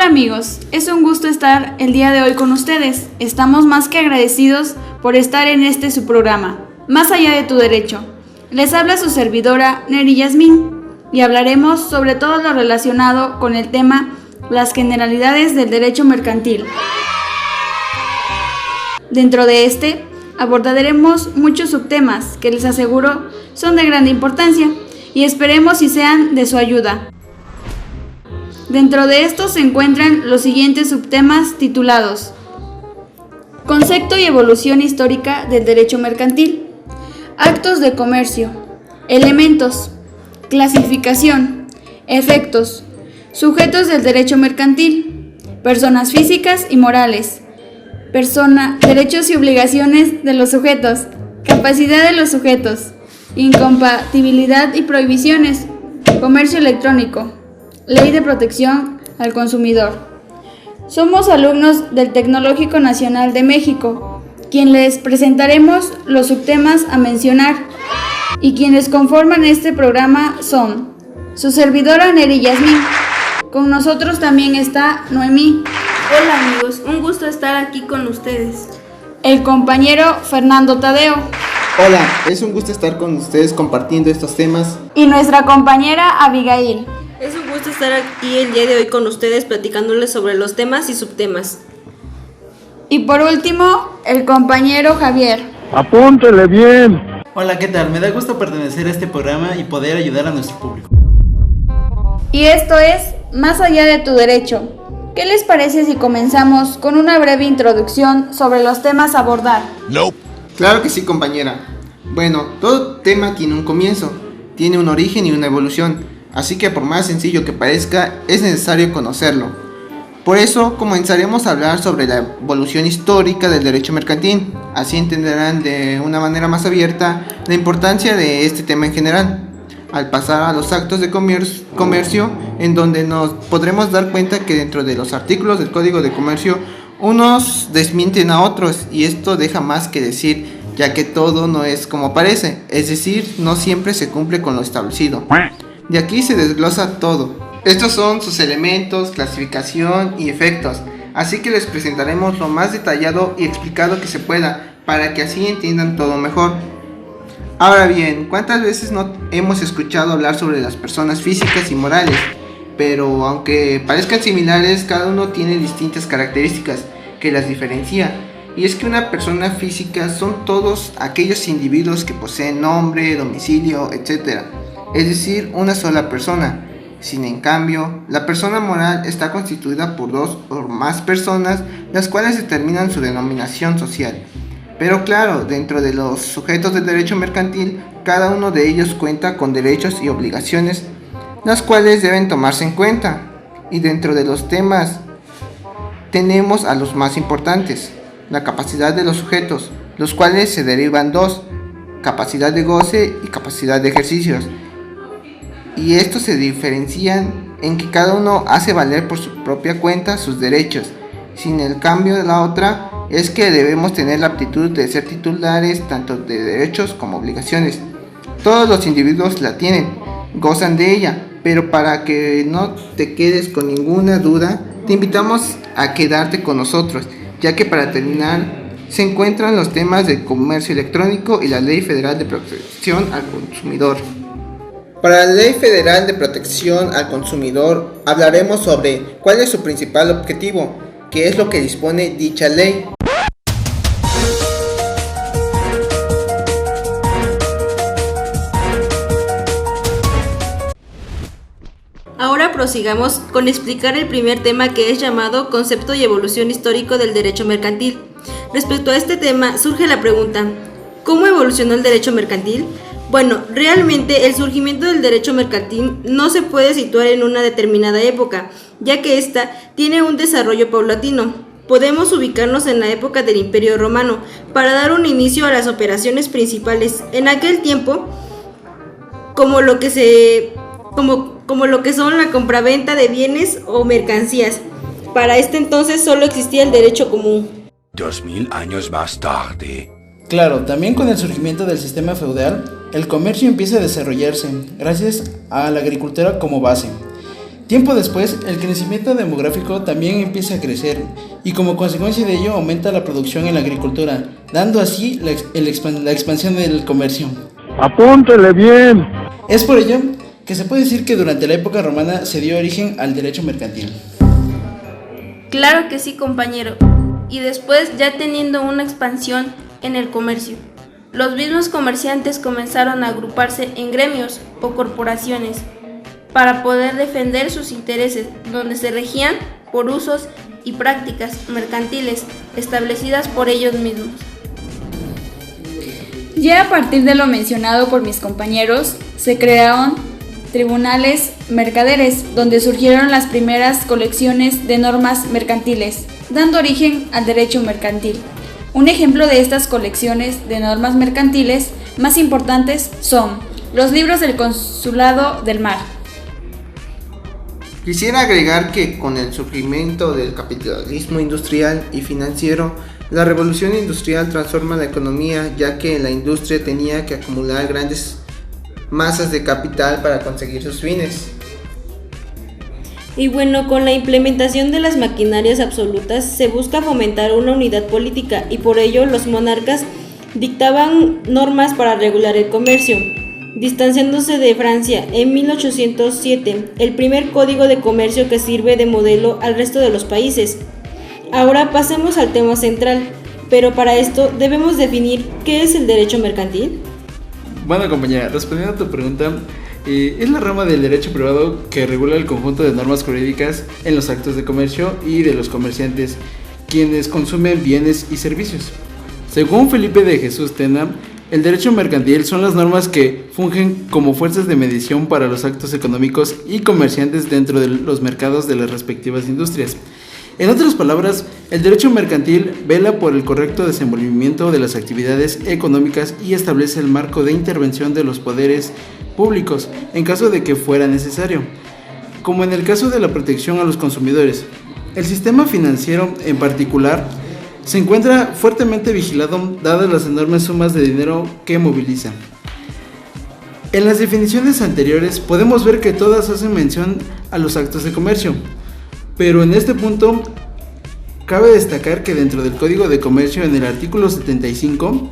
Hola amigos, es un gusto estar el día de hoy con ustedes. Estamos más que agradecidos por estar en su programa, Más allá de tu derecho. Les habla su servidora Neri Yasmín y hablaremos sobre todo lo relacionado con el tema las generalidades del derecho mercantil. Dentro de abordaremos muchos subtemas que les aseguro son de gran importancia y esperemos y sean de su ayuda. Dentro de estos se encuentran los siguientes subtemas titulados: Concepto y evolución histórica del derecho mercantil, actos de comercio, elementos, clasificación, efectos, sujetos del derecho mercantil, personas físicas y morales, derechos y obligaciones de los sujetos, capacidad de los sujetos, incompatibilidad y prohibiciones, comercio electrónico, ley de protección al consumidor. Somos alumnos del Tecnológico Nacional de México, quien les presentaremos los subtemas a mencionar, y quienes conforman este programa son su servidora Neri Yasmín. Con nosotros también está Noemí. Hola amigos, un gusto estar aquí con ustedes. El compañero Fernando Tadeo. Hola, es un gusto estar con ustedes compartiendo estos temas. Y nuestra compañera Abigail. Es un gusto estar aquí el día de hoy con ustedes platicándoles sobre los temas y subtemas. Y por último, el compañero Javier. ¡Apúntele bien! Hola, ¿qué tal? Me da gusto pertenecer a este programa y poder ayudar a nuestro público. Y esto es Más allá de tu derecho. ¿Qué les parece si comenzamos con una breve introducción sobre los temas a abordar? No. Claro que sí, compañera. Bueno, todo tema tiene un comienzo, tiene un origen y una evolución, así que por más sencillo que parezca, es necesario conocerlo. Por eso comenzaremos a hablar sobre la evolución histórica del derecho mercantil. Así entenderán de una manera más abierta la importancia de este tema en general. Al pasar a los actos de comercio, en donde nos podremos dar cuenta que dentro de los artículos del Código de Comercio, unos desmienten a otros, y esto deja más que decir, ya que todo no es como parece, es decir, no siempre se cumple con lo establecido. De aquí se desglosa todo. Estos son sus elementos, clasificación y efectos, así que les presentaremos lo más detallado y explicado que se pueda, para que así entiendan todo mejor. Ahora bien, ¿cuántas veces no hemos escuchado hablar sobre las personas físicas y morales? Pero aunque parezcan similares, cada uno tiene distintas características que las diferencia. Y es que una persona física son todos aquellos individuos que poseen nombre, domicilio, etc. Es decir, una sola persona. Sin en cambio, la persona moral está constituida por dos o más personas, las cuales determinan su denominación social. Pero claro, dentro de los sujetos del derecho mercantil, cada uno de ellos cuenta con derechos y obligaciones, las cuales deben tomarse en cuenta. Y dentro de los temas tenemos a los más importantes: la capacidad de los sujetos, los cuales se derivan dos: capacidad de goce y capacidad de ejercicios. Y estos se diferencian en que cada uno hace valer por su propia cuenta sus derechos. Sin el cambio de la otra es que debemos tener la aptitud de ser titulares tanto de derechos como obligaciones. Todos los individuos la tienen, gozan de ella, pero para que no te quedes con ninguna duda, te invitamos a quedarte con nosotros, ya que para terminar se encuentran los temas del comercio electrónico y la Ley Federal de Protección al Consumidor. Para la Ley Federal de Protección al Consumidor hablaremos sobre cuál es su principal objetivo, qué es lo que dispone dicha ley. Ahora prosigamos con explicar el primer tema, que es llamado Concepto y evolución histórico del derecho mercantil. Respecto a este tema surge la pregunta: ¿cómo evolucionó el derecho mercantil? Bueno, realmente el surgimiento del derecho mercantil no se puede situar en una determinada época, ya que ésta tiene un desarrollo paulatino. Podemos ubicarnos en la época del Imperio Romano para dar un inicio a las operaciones principales en aquel tiempo, como lo que son la compraventa de bienes o mercancías. Para este entonces solo existía el derecho común. 2000 años más tarde. Claro, también con el surgimiento del sistema feudal, el comercio empieza a desarrollarse gracias a la agricultura como base. Tiempo después, el crecimiento demográfico también empieza a crecer y como consecuencia de ello aumenta la producción en la agricultura, dando así la expansión del comercio. Apúntele bien. Es por ello que se puede decir que durante la época romana se dio origen al derecho mercantil. Claro que sí, compañero. Y después, ya teniendo una expansión en el comercio, los mismos comerciantes comenzaron a agruparse en gremios o corporaciones para poder defender sus intereses, donde se regían por usos y prácticas mercantiles establecidas por ellos mismos. Ya a partir de lo mencionado por mis compañeros, se crearon tribunales mercaderes, donde surgieron las primeras colecciones de normas mercantiles, dando origen al derecho mercantil. Un ejemplo de estas colecciones de normas mercantiles más importantes son los libros del Consulado del Mar. Quisiera agregar que con el surgimiento del capitalismo industrial y financiero, la revolución industrial transforma la economía, ya que la industria tenía que acumular grandes masas de capital para conseguir sus fines. Y bueno, con la implementación de las maquinarias absolutas se busca fomentar una unidad política y por ello los monarcas dictaban normas para regular el comercio. Distanciándose de Francia en 1807, el primer código de comercio que sirve de modelo al resto de los países. Ahora pasemos al tema central, pero para esto debemos definir qué es el derecho mercantil. Bueno, compañera, respondiendo a tu pregunta, es la rama del derecho privado que regula el conjunto de normas jurídicas en los actos de comercio y de los comerciantes, quienes consumen bienes y servicios. Según Felipe de Jesús Tena, el derecho mercantil son las normas que fungen como fuerzas de medición para los actos económicos y comerciantes dentro de los mercados de las respectivas industrias. En otras palabras, el derecho mercantil vela por el correcto desenvolvimiento de las actividades económicas y establece el marco de intervención de los poderes públicos en caso de que fuera necesario, como en el caso de la protección a los consumidores. El sistema financiero en particular se encuentra fuertemente vigilado dadas las enormes sumas de dinero que moviliza. En las definiciones anteriores podemos ver que todas hacen mención a los actos de comercio, pero en este punto cabe destacar que dentro del Código de Comercio en el artículo 75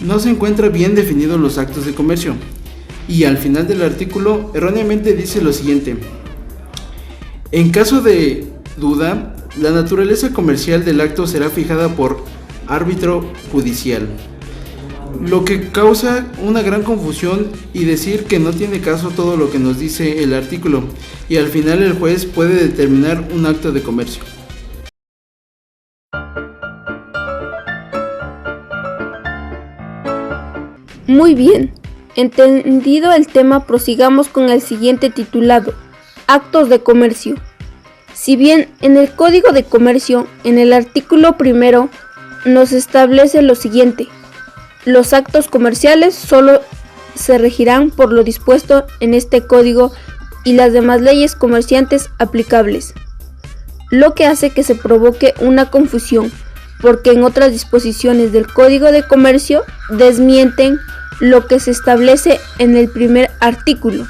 no se encuentra bien definidos los actos de comercio y al final del artículo erróneamente dice lo siguiente: en caso de duda, la naturaleza comercial del acto será fijada por árbitro judicial, lo que causa una gran confusión y decir que no tiene caso todo lo que nos dice el artículo, y al final el juez puede determinar un acto de comercio. Muy bien, entendido el tema, prosigamos con el siguiente titulado: Actos de comercio. Si bien en el Código de Comercio, en el artículo 1, nos establece lo siguiente: los actos comerciales solo se regirán por lo dispuesto en este código y las demás leyes comerciantes aplicables, lo que hace que se provoque una confusión, porque en otras disposiciones del Código de Comercio desmienten lo que se establece en el primer artículo.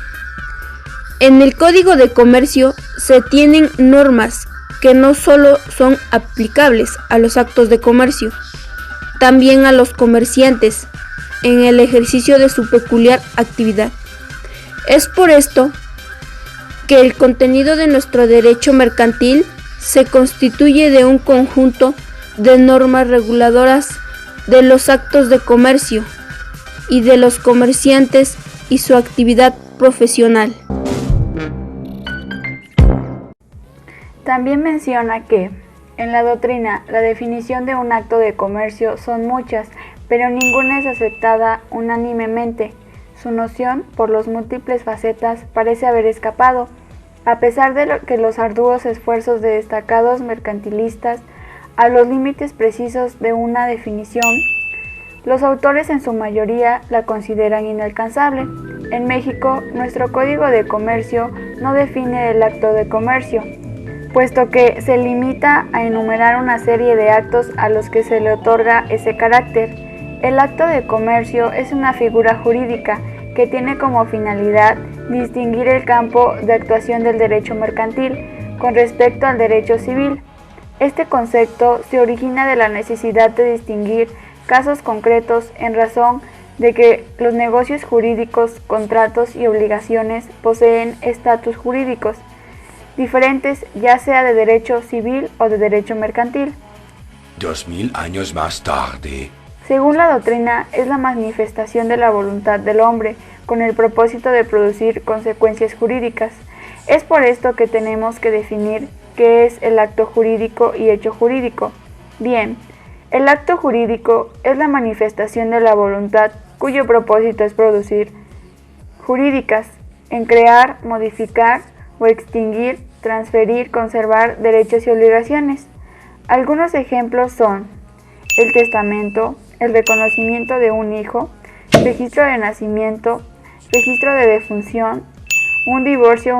En el Código de Comercio se tienen normas que no solo son aplicables a los actos de comercio, también a los comerciantes en el ejercicio de su peculiar actividad. Es por esto que el contenido de nuestro derecho mercantil se constituye de un conjunto de normas reguladoras de los actos de comercio y de los comerciantes y su actividad profesional. También menciona que, en la doctrina, la definición de un acto de comercio son muchas, pero ninguna es aceptada unánimemente. Su noción, por las múltiples facetas, parece haber escapado, a pesar de que los arduos esfuerzos de destacados mercantilistas a los límites precisos de una definición, los autores en su mayoría la consideran inalcanzable. En México, nuestro Código de Comercio no define el acto de comercio, puesto que se limita a enumerar una serie de actos a los que se le otorga ese carácter. El acto de comercio es una figura jurídica que tiene como finalidad distinguir el campo de actuación del derecho mercantil con respecto al derecho civil. Este concepto se origina de la necesidad de distinguir casos concretos en razón de que los negocios jurídicos, contratos y obligaciones poseen estatus jurídicos diferentes, ya sea de derecho civil o de derecho mercantil. 2000 años más tarde. Según la doctrina, es la manifestación de la voluntad del hombre con el propósito de producir consecuencias jurídicas. Es por esto que tenemos que definir qué es el acto jurídico y hecho jurídico. Bien, el acto jurídico es la manifestación de la voluntad cuyo propósito es producir jurídicas, en crear, modificar o extinguir, transferir, conservar derechos y obligaciones. Algunos ejemplos son el testamento, el reconocimiento de un hijo, registro de nacimiento, registro de defunción, un divorcio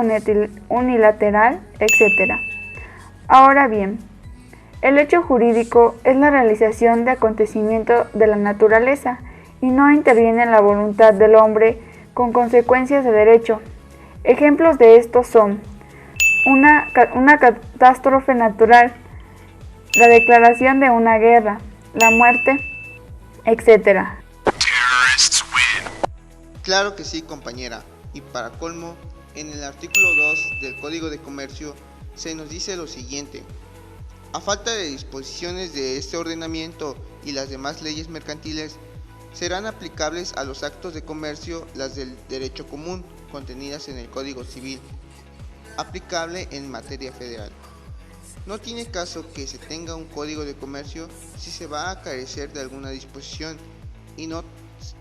unilateral, etc. Ahora bien, el hecho jurídico es la realización de acontecimientos de la naturaleza y no interviene en la voluntad del hombre con consecuencias de derecho. Ejemplos de estos son una catástrofe natural, la declaración de una guerra, la muerte, etc. Claro que sí, compañera. Y para colmo, en el artículo 2 del Código de Comercio se nos dice lo siguiente: a falta de disposiciones de este ordenamiento y las demás leyes mercantiles, serán aplicables a los actos de comercio las del derecho común contenidas en el Código Civil, aplicable en materia federal. No tiene caso que se tenga un código de comercio si se va a carecer de alguna disposición y no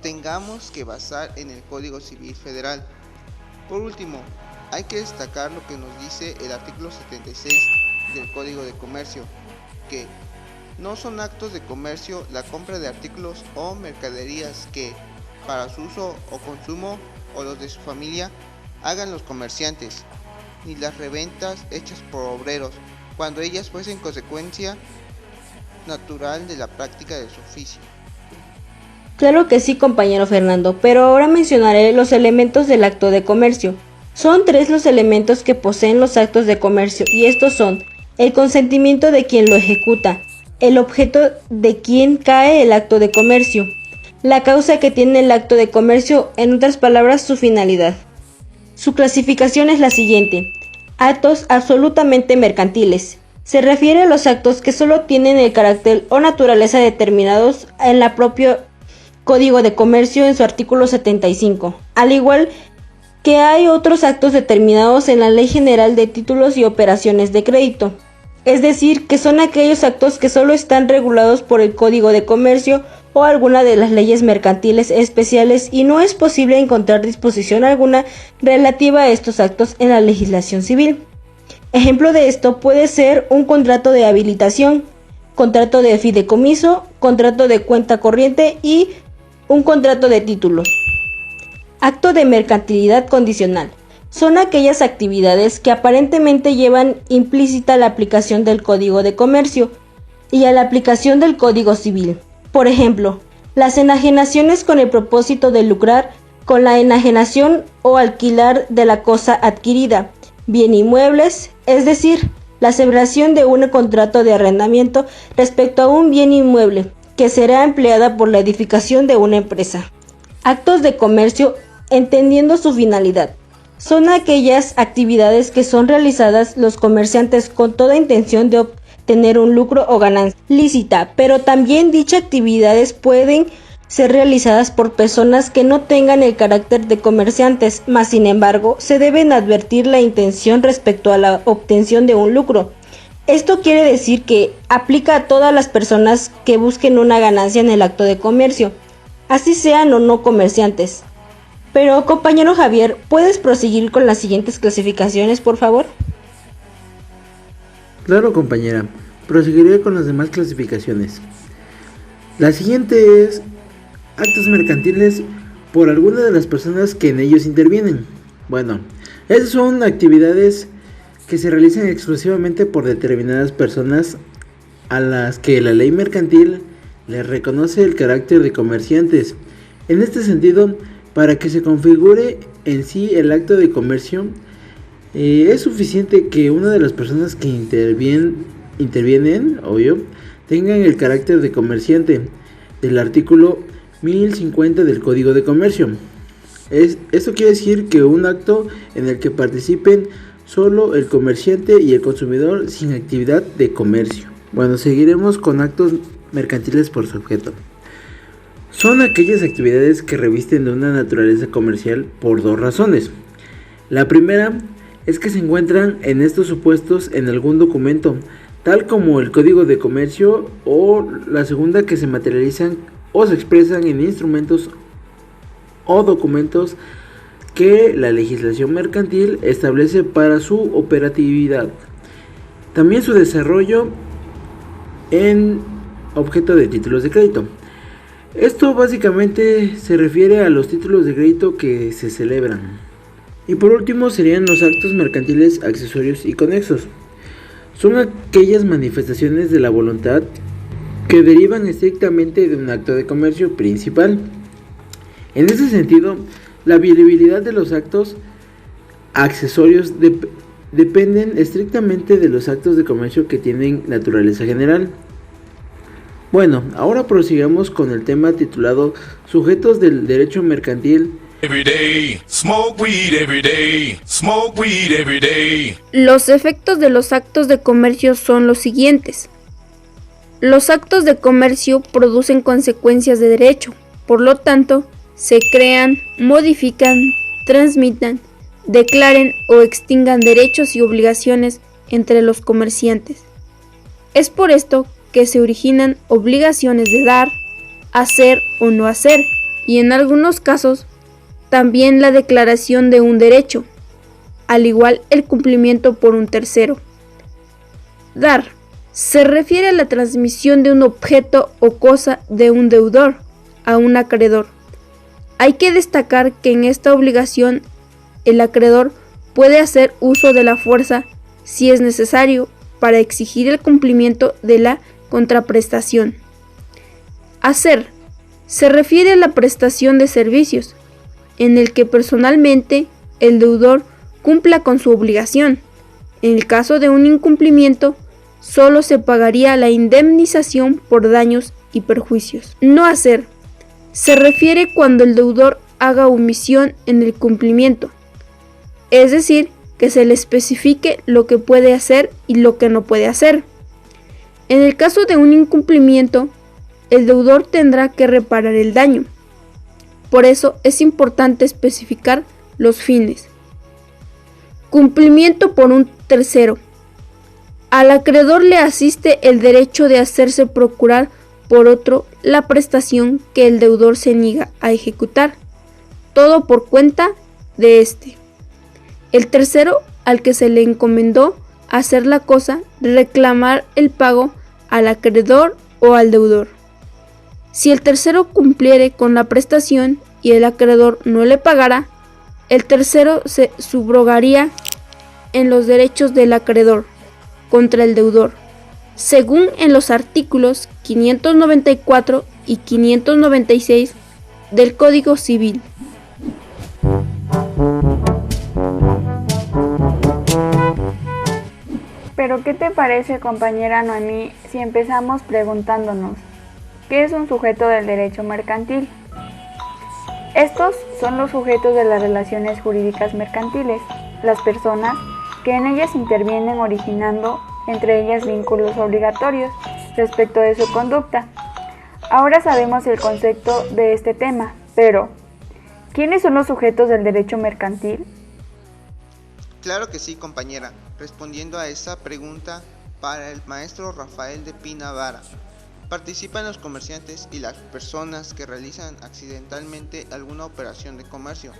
tengamos que basar en el Código Civil Federal. Por último, hay que destacar lo que nos dice el artículo 76 del Código de Comercio, que no son actos de comercio la compra de artículos o mercaderías que, para su uso o consumo o los de su familia, hagan los comerciantes, ni las reventas hechas por obreros, cuando ellas fuesen consecuencia natural de la práctica de su oficio. Claro que sí, compañero Fernando, pero ahora mencionaré los elementos del acto de comercio. Son 3 los elementos que poseen los actos de comercio, y estos son el consentimiento de quien lo ejecuta, el objeto de quien cae el acto de comercio, la causa que tiene el acto de comercio, en otras palabras, su finalidad. Su clasificación es la siguiente: actos absolutamente mercantiles. Se refiere a los actos que solo tienen el carácter o naturaleza determinados en la propio Código de Comercio en su artículo 75, al igual que hay otros actos determinados en la Ley General de Títulos y Operaciones de Crédito. Es decir, que son aquellos actos que solo están regulados por el Código de Comercio o alguna de las leyes mercantiles especiales, y no es posible encontrar disposición alguna relativa a estos actos en la legislación civil. Ejemplo de esto puede ser un contrato de habilitación, contrato de fideicomiso, contrato de cuenta corriente y un contrato de títulos. Acto de mercantilidad condicional. Son aquellas actividades que aparentemente llevan implícita la aplicación del Código de Comercio y a la aplicación del Código Civil. Por ejemplo, las enajenaciones con el propósito de lucrar con la enajenación o alquilar de la cosa adquirida, bien inmuebles, es decir, la celebración de un contrato de arrendamiento respecto a un bien inmueble que será empleada por la edificación de una empresa. Actos de comercio, entendiendo su finalidad. Son aquellas actividades que son realizadas los comerciantes con toda intención de obtener un lucro o ganancia lícita, pero también dichas actividades pueden ser realizadas por personas que no tengan el carácter de comerciantes, mas sin embargo se deben advertir la intención respecto a la obtención de un lucro. Esto quiere decir que aplica a todas las personas que busquen una ganancia en el acto de comercio, así sean o no comerciantes. Pero, compañero Javier, ¿puedes proseguir con las siguientes clasificaciones, por favor? Claro, compañera. Proseguiré con las demás clasificaciones. La siguiente es actos mercantiles por alguna de las personas que en ellos intervienen. Bueno, esas son actividades que se realizan exclusivamente por determinadas personas a las que la ley mercantil les reconoce el carácter de comerciantes. En este sentido, Para que se configure en sí el acto de comercio, es suficiente que una de las personas que intervienen, obvio, tengan el carácter de comerciante del artículo 1050 del Código de Comercio. Esto quiere decir que un acto en el que participen solo el comerciante y el consumidor sin actividad de comercio. Bueno, seguiremos con actos mercantiles por su objeto. Son aquellas actividades que revisten de una naturaleza comercial por dos razones. La primera es que se encuentran en estos supuestos en algún documento, tal como el Código de Comercio, o la segunda, que se materializan o se expresan en instrumentos o documentos que la legislación mercantil establece para su operatividad. También su desarrollo en objeto de títulos de crédito. Esto básicamente se refiere a los títulos de crédito que se celebran. Y por último serían los actos mercantiles accesorios y conexos. Son aquellas manifestaciones de la voluntad que derivan estrictamente de un acto de comercio principal. En ese sentido, la viabilidad de los actos accesorios dependen estrictamente de los actos de comercio que tienen naturaleza general. Bueno, ahora prosigamos con el tema titulado Sujetos del Derecho Mercantil. Los efectos de los actos de comercio son los siguientes. Los actos de comercio producen consecuencias de derecho, por lo tanto, se crean, modifican, transmitan, declaren o extingan derechos y obligaciones entre los comerciantes. Es por esto que se originan obligaciones de dar, hacer o no hacer, y en algunos casos también la declaración de un derecho, al igual el cumplimiento por un tercero. Dar se refiere a la transmisión de un objeto o cosa de un deudor a un acreedor. Hay que destacar que en esta obligación el acreedor puede hacer uso de la fuerza si es necesario para exigir el cumplimiento de la contraprestación. Hacer se refiere a la prestación de servicios, en el que personalmente el deudor cumpla con su obligación. En el caso de un incumplimiento, solo se pagaría la indemnización por daños y perjuicios. No hacer se refiere cuando el deudor haga omisión en el cumplimiento, es decir, que se le especifique lo que puede hacer y lo que no puede hacer. En el caso de un incumplimiento, el deudor tendrá que reparar el daño. Por eso es importante especificar los fines. Cumplimiento por un tercero. Al acreedor le asiste el derecho de hacerse procurar por otro la prestación que el deudor se niega a ejecutar, todo por cuenta de éste. El tercero, al que se le encomendó hacer la cosa, reclamar el pago al acreedor o al deudor. Si el tercero cumpliere con la prestación y el acreedor no le pagara, el tercero se subrogaría en los derechos del acreedor contra el deudor, según en los artículos 594 y 596 del Código Civil. Pero ¿qué te parece, compañera Noemí, si empezamos preguntándonos ¿qué es un sujeto del derecho mercantil? Estos son los sujetos de las relaciones jurídicas mercantiles, las personas que en ellas intervienen originando entre ellas vínculos obligatorios respecto de su conducta. Ahora sabemos el concepto de este tema, pero ¿quiénes son los sujetos del derecho mercantil? Claro que sí, compañera. Respondiendo a esa pregunta, para el maestro Rafael de Pina Vara, participan los comerciantes y las personas que realizan accidentalmente alguna operación de comercio,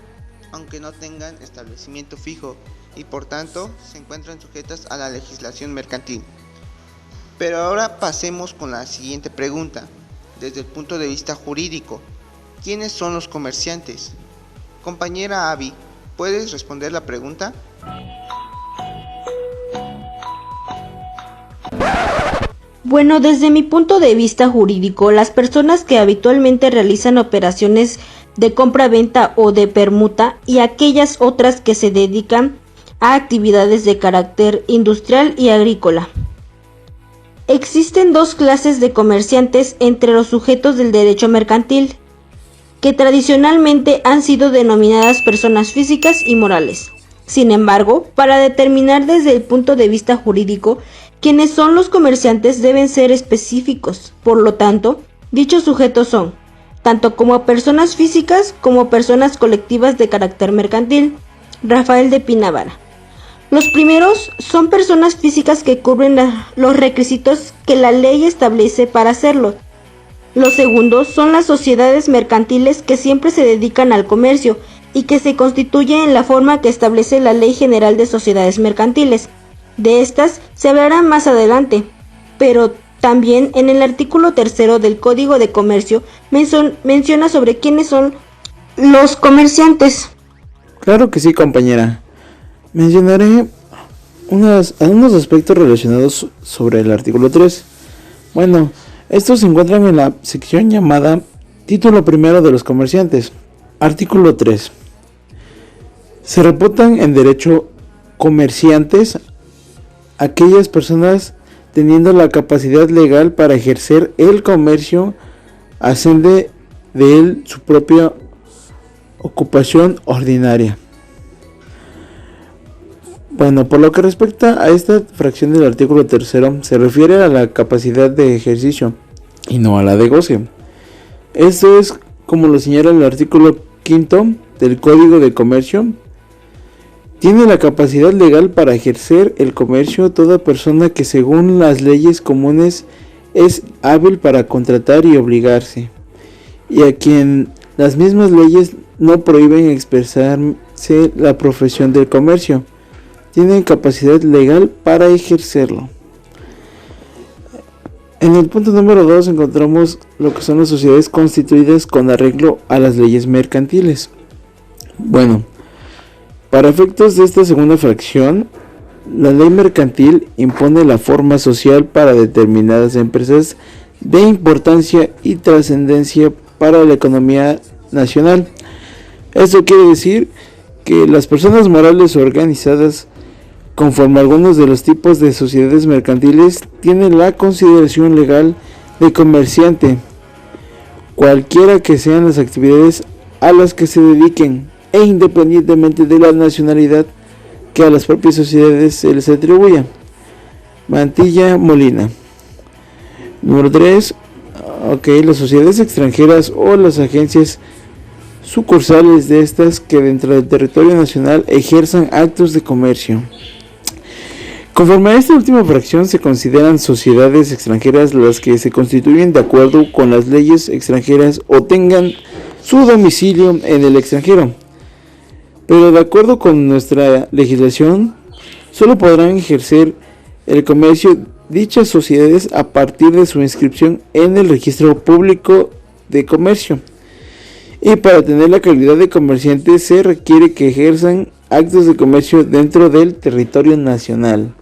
aunque no tengan establecimiento fijo y por tanto se encuentran sujetas a la legislación mercantil. Pero ahora pasemos con la siguiente pregunta. Desde el punto de vista jurídico, ¿quiénes son los comerciantes? Compañera Abby, ¿puedes responder la pregunta? Bueno, desde mi punto de vista jurídico, las personas que habitualmente realizan operaciones de compra-venta o de permuta, y aquellas otras que se dedican a actividades de carácter industrial y agrícola. Existen dos clases de comerciantes entre los sujetos del derecho mercantil, que tradicionalmente han sido denominadas personas físicas y morales. Sin embargo, para determinar desde el punto de vista jurídico quiénes son los comerciantes deben ser específicos. Por lo tanto, dichos sujetos son, tanto como personas físicas como personas colectivas de carácter mercantil. Rafael de Pinavara. Los primeros son personas físicas que cubren los requisitos que la ley establece para hacerlo. Los segundos son las sociedades mercantiles que siempre se dedican al comercio y que se constituyen en la forma que establece la Ley General de Sociedades Mercantiles. De estas se hablará más adelante, pero también en el artículo 3 del Código de Comercio menciona sobre quiénes son los comerciantes. Claro que sí, compañera. Mencionaré algunos aspectos relacionados sobre el artículo 3. Bueno, estos se encuentran en la sección llamada Título Primero de los Comerciantes. Artículo 3. Se reputan en derecho comerciantes aquellas personas teniendo la capacidad legal para ejercer el comercio, hacen de él su propia ocupación ordinaria. Bueno, por lo que respecta a esta fracción del artículo 3, se refiere a la capacidad de ejercicio y no a la de goce. Esto es como lo señala el artículo 5 del Código de Comercio. Tiene la capacidad legal para ejercer el comercio toda persona que según las leyes comunes es hábil para contratar y obligarse, y a quien las mismas leyes no prohíben expresarse la profesión del comercio, tienen capacidad legal para ejercerlo. En el punto número 2 encontramos lo que son las sociedades constituidas con arreglo a las leyes mercantiles. Bueno, para efectos de esta segunda fracción, la ley mercantil impone la forma social para determinadas empresas de importancia y trascendencia para la economía nacional. Esto quiere decir que las personas morales organizadas conforme a algunos de los tipos de sociedades mercantiles tienen la consideración legal de comerciante, cualquiera que sean las actividades a las que se dediquen e independientemente de la nacionalidad que a las propias sociedades se les atribuya. Mantilla Molina. Número 3. Las sociedades extranjeras o las agencias sucursales de estas que dentro del territorio nacional ejerzan actos de comercio. Conforme a esta última fracción se consideran sociedades extranjeras las que se constituyen de acuerdo con las leyes extranjeras o tengan su domicilio en el extranjero. Pero de acuerdo con nuestra legislación, solo podrán ejercer el comercio dichas sociedades a partir de su inscripción en el registro público de comercio. Y para tener la calidad de comerciante se requiere que ejerzan actos de comercio dentro del territorio nacional.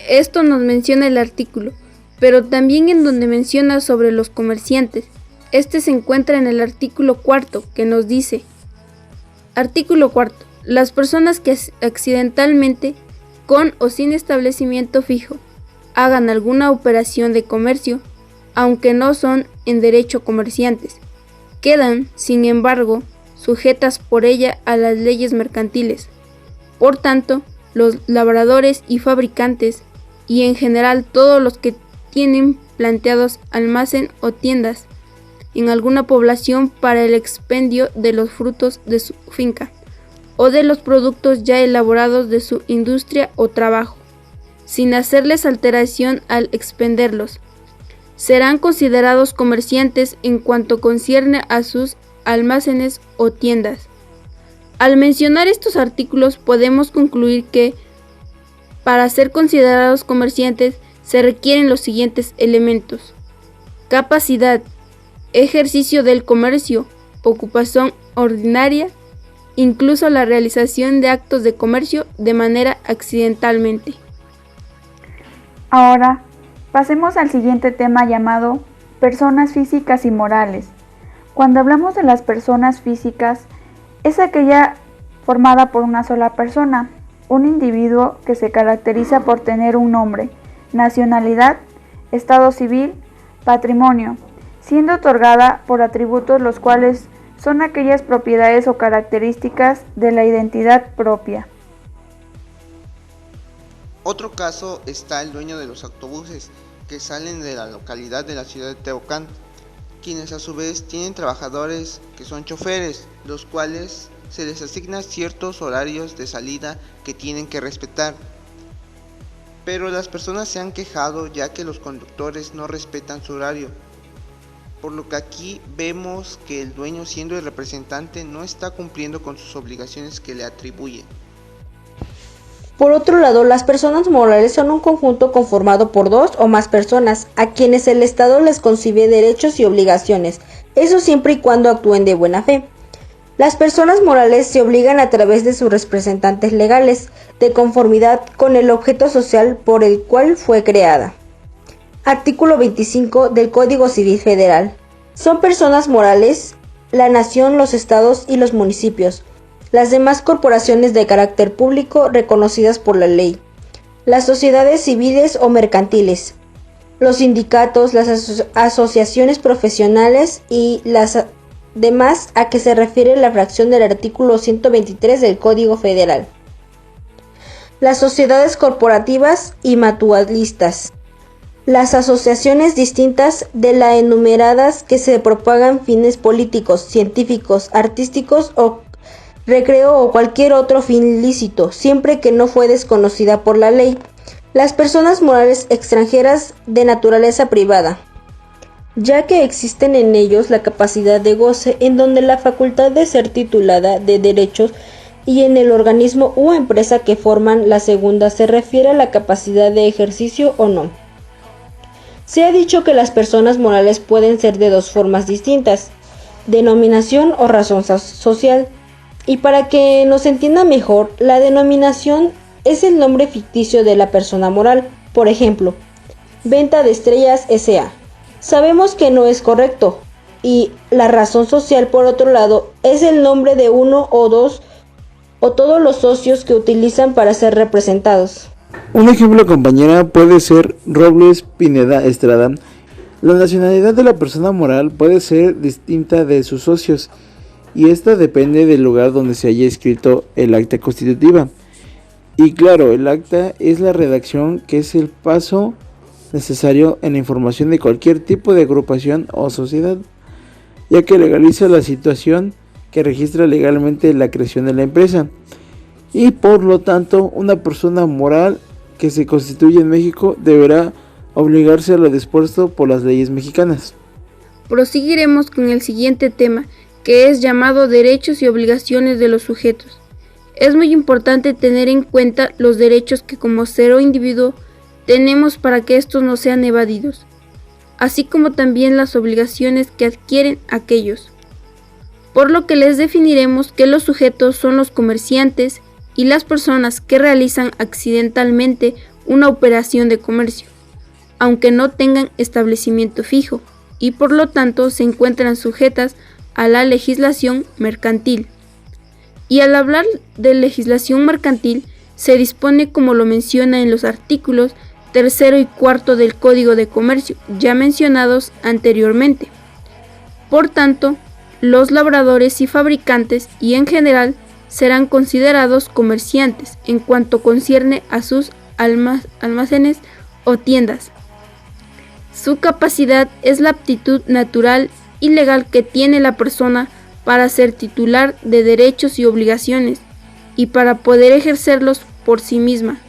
Esto nos menciona el artículo, pero también en donde menciona sobre los comerciantes. Este se encuentra en el artículo 4, que nos dice: Artículo 4. Las personas que accidentalmente, con o sin establecimiento fijo, hagan alguna operación de comercio, aunque no son en derecho comerciantes, quedan, sin embargo, sujetas por ella a las leyes mercantiles. Por tanto, los labradores y fabricantes, y en general todos los que tienen planteados almacén o tiendas en alguna población para el expendio de los frutos de su finca, o de los productos ya elaborados de su industria o trabajo, sin hacerles alteración al expenderlos, serán considerados comerciantes en cuanto concierne a sus almacenes o tiendas. Al mencionar estos artículos podemos concluir que para ser considerados comerciantes se requieren los siguientes elementos: capacidad, ejercicio del comercio, ocupación ordinaria, incluso la realización de actos de comercio de manera accidentalmente. Ahora, pasemos al siguiente tema llamado personas físicas y morales. Cuando hablamos de las personas físicas, es aquella formada por una sola persona, un individuo que se caracteriza por tener un nombre, nacionalidad, estado civil, patrimonio, siendo otorgada por atributos los cuales son aquellas propiedades o características de la identidad propia. Otro caso está el dueño de los autobuses que salen de la localidad de la ciudad de Tehuacán, quienes a su vez tienen trabajadores que son choferes, los cuales se les asignan ciertos horarios de salida que tienen que respetar. Pero las personas se han quejado ya que los conductores no respetan su horario, por lo que aquí vemos que el dueño, siendo el representante, no está cumpliendo con sus obligaciones que le atribuyen. Por otro lado, las personas morales son un conjunto conformado por dos o más personas, a quienes el Estado les concibe derechos y obligaciones, eso siempre y cuando actúen de buena fe. Las personas morales se obligan a través de sus representantes legales, de conformidad con el objeto social por el cual fue creada. Artículo 25 del Código Civil Federal. Son personas morales la nación, los estados y los municipios, las demás corporaciones de carácter público reconocidas por la ley, las sociedades civiles o mercantiles, los sindicatos, las asociaciones profesionales y las demás a que se refiere la fracción del artículo 123 del Código Federal, las sociedades corporativas y mutualistas, las asociaciones distintas de las enumeradas que se propagan fines políticos, científicos, artísticos o recreo o cualquier otro fin lícito, siempre que no fue desconocida por la ley. Las personas morales extranjeras de naturaleza privada, ya que existen en ellos la capacidad de goce en donde la facultad de ser titulada de derechos y en el organismo u empresa que forman la segunda se refiere a la capacidad de ejercicio o no. Se ha dicho que las personas morales pueden ser de dos formas distintas, denominación o razón social. Y para que nos entienda mejor, la denominación es el nombre ficticio de la persona moral. Por ejemplo, Venta de Estrellas S.A. Sabemos que no es correcto. Y la razón social, por otro lado, es el nombre de uno o dos o todos los socios que utilizan para ser representados. Un ejemplo, compañera, puede ser Robles Pineda Estrada. La nacionalidad de la persona moral puede ser distinta de sus socios, y esta depende del lugar donde se haya escrito el acta constitutiva. Y claro, el acta es la redacción, que es el paso necesario en la información de cualquier tipo de agrupación o sociedad, ya que legaliza la situación que registra legalmente la creación de la empresa. Y por lo tanto, una persona moral que se constituye en México deberá obligarse a lo dispuesto por las leyes mexicanas. Proseguiremos con el siguiente tema, que es llamado derechos y obligaciones de los sujetos. Es muy importante tener en cuenta los derechos que como ser o individuo tenemos para que estos no sean evadidos, así como también las obligaciones que adquieren aquellos. Por lo que les definiremos que los sujetos son los comerciantes y las personas que realizan accidentalmente una operación de comercio, aunque no tengan establecimiento fijo, y por lo tanto se encuentran sujetas a la legislación mercantil. Y al hablar de legislación mercantil, se dispone como lo menciona en los artículos 3 y 4 del Código de Comercio, ya mencionados anteriormente. Por tanto, los labradores y fabricantes y en general serán considerados comerciantes en cuanto concierne a sus almacenes o tiendas. Su capacidad es la aptitud natural y legal que tiene la persona para ser titular de derechos y obligaciones y para poder ejercerlos por sí misma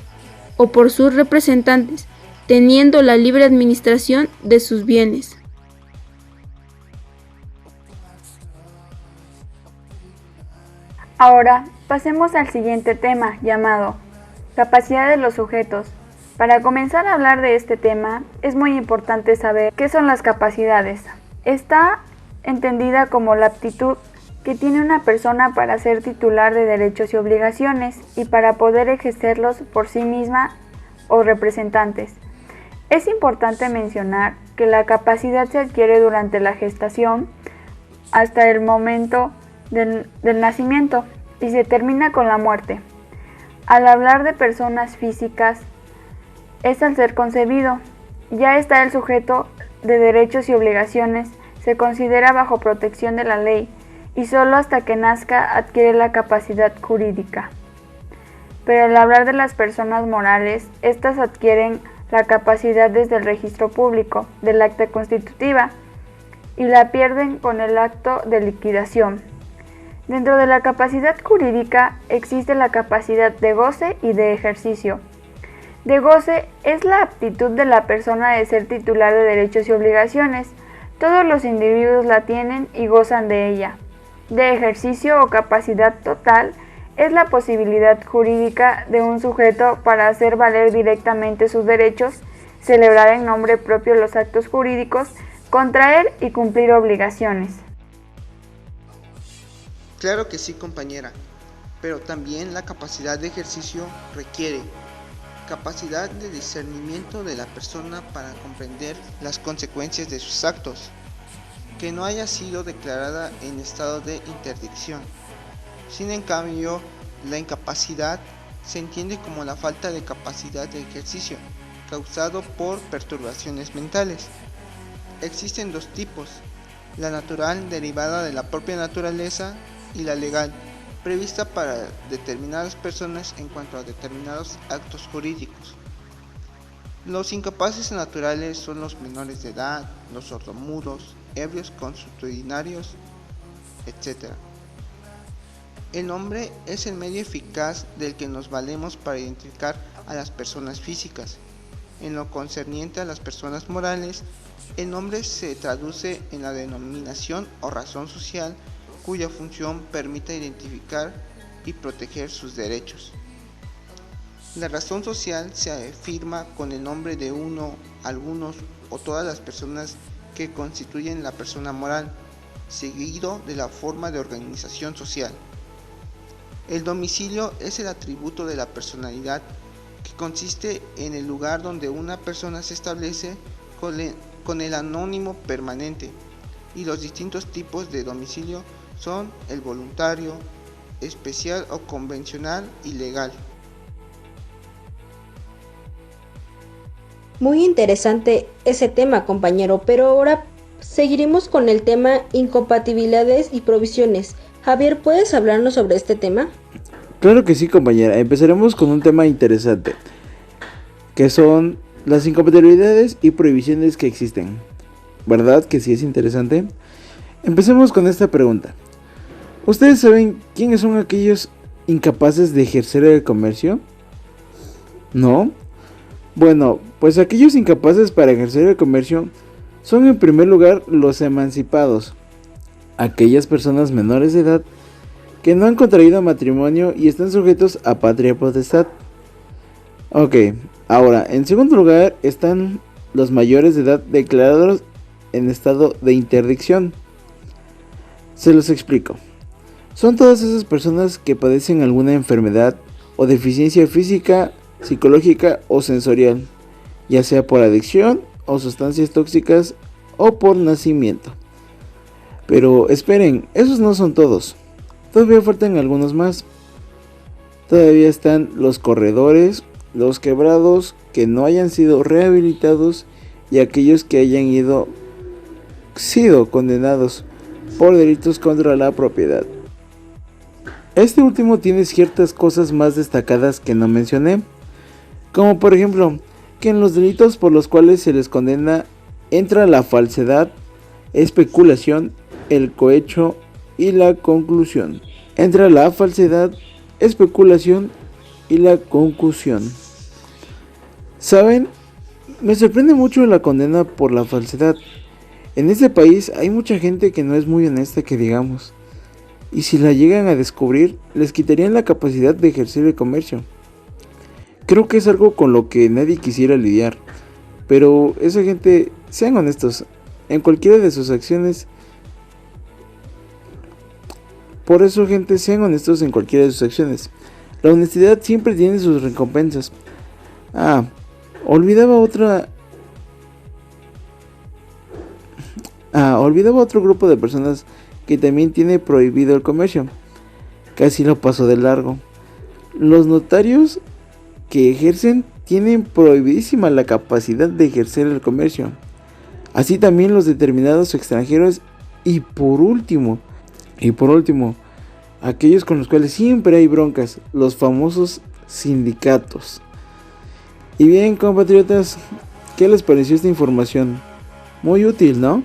o por sus representantes, teniendo la libre administración de sus bienes. Ahora pasemos al siguiente tema llamado capacidad de los sujetos. Para comenzar a hablar de este tema es muy importante saber qué son las capacidades. Está entendida como la aptitud que tiene una persona para ser titular de derechos y obligaciones y para poder ejercerlos por sí misma o representantes. Es importante mencionar que la capacidad se adquiere durante la gestación hasta el momento del nacimiento y se termina con la muerte. Al hablar de personas físicas, es al ser concebido. Ya está el sujeto de derechos y obligaciones, se considera bajo protección de la ley y solo hasta que nazca adquiere la capacidad jurídica. Pero al hablar de las personas morales, estas adquieren la capacidad desde el registro público del acta constitutiva y la pierden con el acto de liquidación. Dentro de la capacidad jurídica existe la capacidad de goce y de ejercicio. De goce es la aptitud de la persona de ser titular de derechos y obligaciones. Todos los individuos la tienen y gozan de ella. De ejercicio o capacidad total es la posibilidad jurídica de un sujeto para hacer valer directamente sus derechos, celebrar en nombre propio los actos jurídicos, contraer y cumplir obligaciones. Claro que sí, compañera, pero también la capacidad de ejercicio requiere capacidad de discernimiento de la persona para comprender las consecuencias de sus actos, que no haya sido declarada en estado de interdicción. Sin en cambio, la incapacidad se entiende como la falta de capacidad de ejercicio, causado por perturbaciones mentales. Existen dos tipos, la natural derivada de la propia naturaleza y la legal, prevista para determinadas personas en cuanto a determinados actos jurídicos. Los incapaces naturales son los menores de edad, los sordomudos, ebrios consuetudinarios, etc. El nombre es el medio eficaz del que nos valemos para identificar a las personas físicas. En lo concerniente a las personas morales, el nombre se traduce en la denominación o razón social cuya función permite identificar y proteger sus derechos. La razón social se afirma con el nombre de uno, algunos o todas las personas que constituyen la persona moral, seguido de la forma de organización social. El domicilio es el atributo de la personalidad que consiste en el lugar donde una persona se establece con el anónimo permanente, y los distintos tipos de domicilio son el voluntario, especial o convencional y legal. Muy interesante ese tema, compañero, pero ahora seguiremos con el tema incompatibilidades y provisiones. Javier, ¿puedes hablarnos sobre este tema? Claro que sí, compañera. Empezaremos con un tema interesante, que son las incompatibilidades y prohibiciones que existen. ¿Verdad que sí es interesante? Empecemos con esta pregunta. ¿Ustedes saben quiénes son aquellos incapaces de ejercer el comercio? ¿No? Bueno, pues aquellos incapaces para ejercer el comercio son en primer lugar los emancipados, aquellas personas menores de edad que no han contraído matrimonio y están sujetos a patria potestad. Ok, ahora, en segundo lugar están los mayores de edad declarados en estado de interdicción. Se los explico. Son todas esas personas que padecen alguna enfermedad o deficiencia física, psicológica o sensorial, ya sea por adicción o sustancias tóxicas o por nacimiento. Pero esperen, esos no son todos. Todavía faltan algunos más. Todavía están los corredores, los quebrados que no hayan sido rehabilitados y aquellos que hayan sido condenados por delitos contra la propiedad. Este último tiene ciertas cosas más destacadas que no mencioné, como por ejemplo, que en los delitos por los cuales se les condena entra la falsedad, especulación, el cohecho y la conclusión. Entra la falsedad, especulación y la concusión. ¿Saben? Me sorprende mucho la condena por la falsedad. En este país hay mucha gente que no es muy honesta, que digamos. Y si la llegan a descubrir, les quitarían la capacidad de ejercer el comercio. Creo que es algo con lo que nadie quisiera lidiar. Pero esa gente, sean honestos, en cualquiera de sus acciones. Por eso, gente, sean honestos en cualquiera de sus acciones. La honestidad siempre tiene sus recompensas. Olvidaba otro grupo de personas que también tiene prohibido el comercio. Casi lo pasó de largo. Los notarios que ejercen tienen prohibidísima la capacidad de ejercer el comercio. Así también los determinados extranjeros y por último, aquellos con los cuales siempre hay broncas, los famosos sindicatos. Y bien, compatriotas, ¿qué les pareció esta información? Muy útil, ¿no?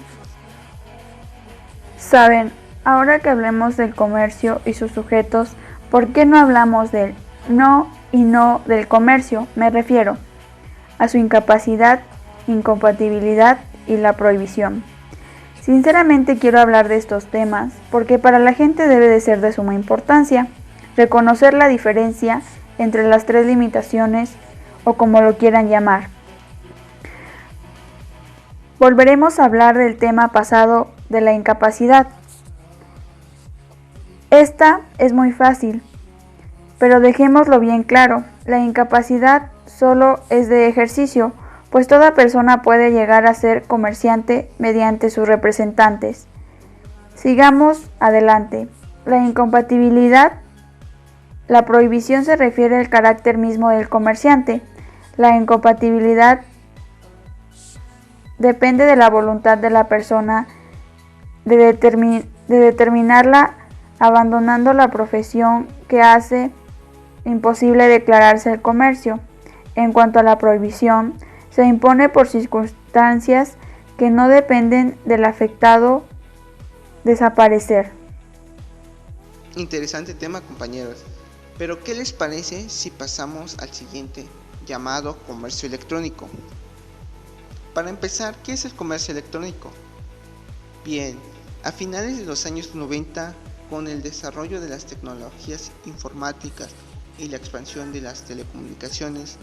Saben, ahora que hablemos del comercio y sus sujetos, ¿por qué no hablamos del no y no del comercio? Me refiero a su incapacidad, incompatibilidad y la prohibición. Sinceramente quiero hablar de estos temas porque para la gente debe de ser de suma importancia reconocer la diferencia entre las tres limitaciones o como lo quieran llamar. Volveremos a hablar del tema pasado de la incapacidad. Esta es muy fácil, pero dejémoslo bien claro, la incapacidad solo es de ejercicio, pues toda persona puede llegar a ser comerciante mediante sus representantes. Sigamos adelante. La incompatibilidad. La prohibición se refiere al carácter mismo del comerciante. La incompatibilidad depende de la voluntad de la persona de determinarla, abandonando la profesión que hace imposible declararse el comercio. En cuanto a la prohibición, se impone por circunstancias que no dependen del afectado desaparecer. Interesante tema, compañeros. Pero ¿qué les parece si pasamos al siguiente, llamado comercio electrónico? Para empezar, ¿qué es el comercio electrónico? Bien, a finales de los años 90, con el desarrollo de las tecnologías informáticas y la expansión de las telecomunicaciones,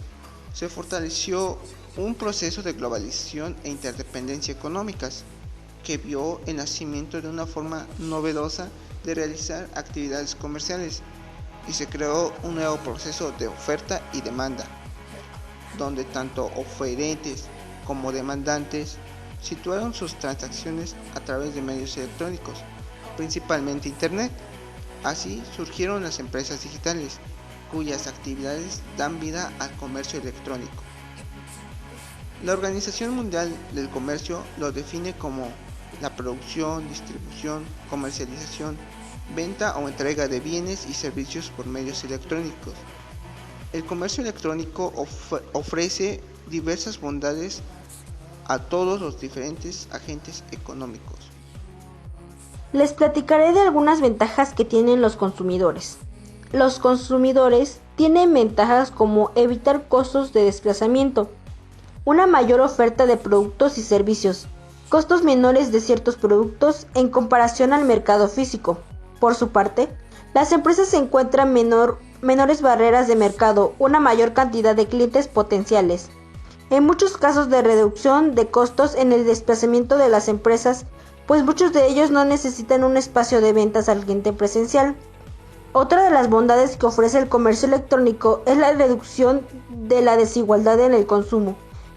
se fortaleció un proceso de globalización e interdependencia económicas que vio el nacimiento de una forma novedosa de realizar actividades comerciales y se creó un nuevo proceso de oferta y demanda, donde tanto oferentes como demandantes situaron sus transacciones a través de medios electrónicos, principalmente Internet. Así surgieron las empresas digitales, cuyas actividades dan vida al comercio electrónico. La Organización Mundial del Comercio lo define como la producción, distribución, comercialización, venta o entrega de bienes y servicios por medios electrónicos. El comercio electrónico ofrece diversas bondades a todos los diferentes agentes económicos. Les platicaré de algunas ventajas que tienen los consumidores. Los consumidores tienen ventajas como evitar costos de desplazamiento, una mayor oferta de productos y servicios, costos menores de ciertos productos en comparación al mercado físico. Por su parte, las empresas encuentran menores barreras de mercado, una mayor cantidad de clientes potenciales. En muchos casos de reducción de costos en el desplazamiento de las empresas, pues muchos de ellos no necesitan un espacio de ventas al cliente presencial. Otra de las bondades que ofrece el comercio electrónico es la reducción de la desigualdad en el consumo,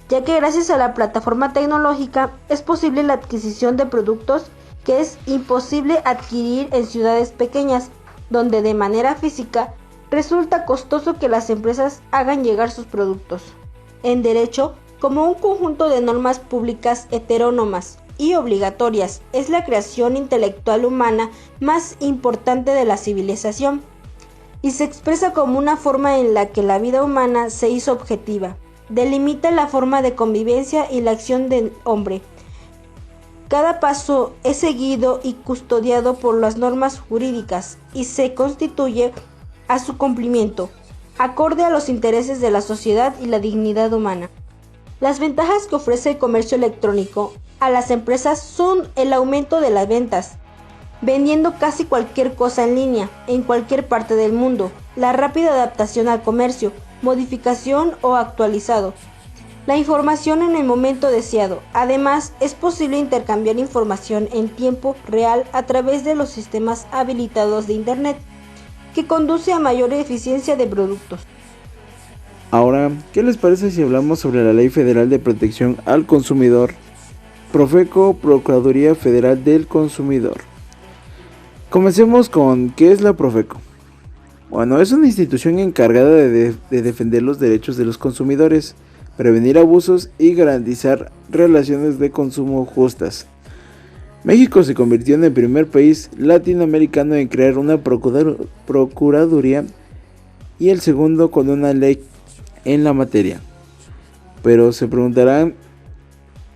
ya que gracias a la plataforma tecnológica es posible la adquisición de productos que es imposible adquirir en ciudades pequeñas, donde de manera física resulta costoso que las empresas hagan llegar sus productos. En derecho, como un conjunto de normas públicas heterónomas y obligatorias, es la creación intelectual humana más importante de la civilización, y se expresa como una forma en la que la vida humana se hizo objetiva. Delimita la forma de convivencia y la acción del hombre. Cada paso es seguido y custodiado por las normas jurídicas y se constituye a su cumplimiento, acorde a los intereses de la sociedad y la dignidad humana. Las ventajas que ofrece el comercio electrónico a las empresas son el aumento de las ventas, vendiendo casi cualquier cosa en línea, en cualquier parte del mundo, la rápida adaptación al comercio, modificación o actualizado, la información en el momento deseado. Además, es posible intercambiar información en tiempo real a través de los sistemas habilitados de Internet, que conduce a mayor eficiencia de productos. Ahora, ¿qué les parece si hablamos sobre la Ley Federal de Protección al Consumidor? Profeco, Procuraduría Federal del Consumidor. Comencemos con ¿qué es la Profeco? Bueno, es una institución encargada de defender los derechos de los consumidores, prevenir abusos y garantizar relaciones de consumo justas. México se convirtió en el primer país latinoamericano en crear una procuraduría y el segundo con una ley en la materia. Pero se preguntarán,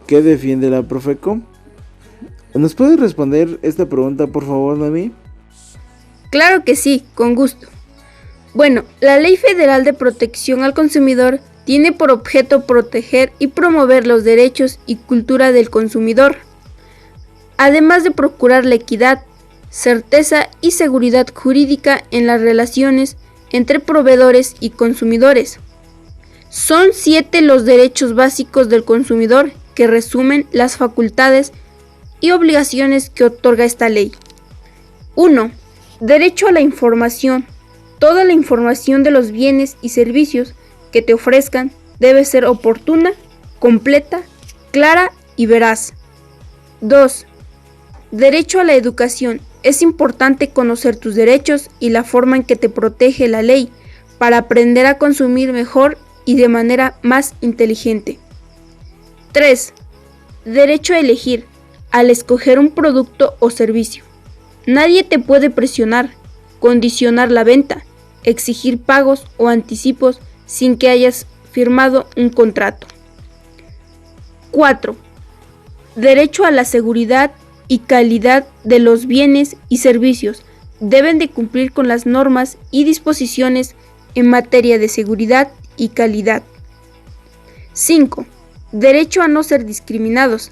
¿qué defiende la Profeco? ¿Nos puedes responder esta pregunta, por favor, Dani? Claro que sí, con gusto. Bueno, la Ley Federal de Protección al Consumidor tiene por objeto proteger y promover los derechos y cultura del consumidor, además de procurar la equidad, certeza y seguridad jurídica en las relaciones entre proveedores y consumidores. Son 7 los derechos básicos del consumidor que resumen las facultades y obligaciones que otorga esta ley. 1. Derecho a la información. Toda la información de los bienes y servicios que te ofrezcan debe ser oportuna, completa, clara y veraz. 2. Derecho a la educación. Es importante conocer tus derechos y la forma en que te protege la ley para aprender a consumir mejor y de manera más inteligente. 3. Derecho a elegir. Al escoger un producto o servicio, nadie te puede presionar, condicionar la venta, exigir pagos o anticipos sin que hayas firmado un contrato. 4. Derecho a la seguridad y calidad de los bienes y servicios. Deben de cumplir con las normas y disposiciones en materia de seguridad y calidad. 5. Derecho a no ser discriminados.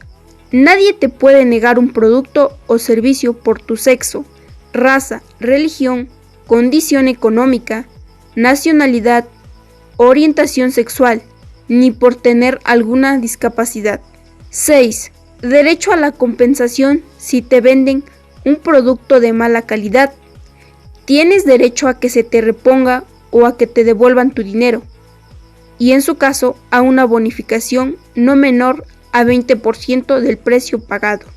Nadie te puede negar un producto o servicio por tu sexo, raza, religión, condición económica, nacionalidad, orientación sexual, ni por tener alguna discapacidad. 6. Derecho a la compensación si te venden un producto de mala calidad. Tienes derecho a que se te reponga o a que te devuelvan tu dinero, y en su caso a una bonificación no menor a 20% del precio pagado.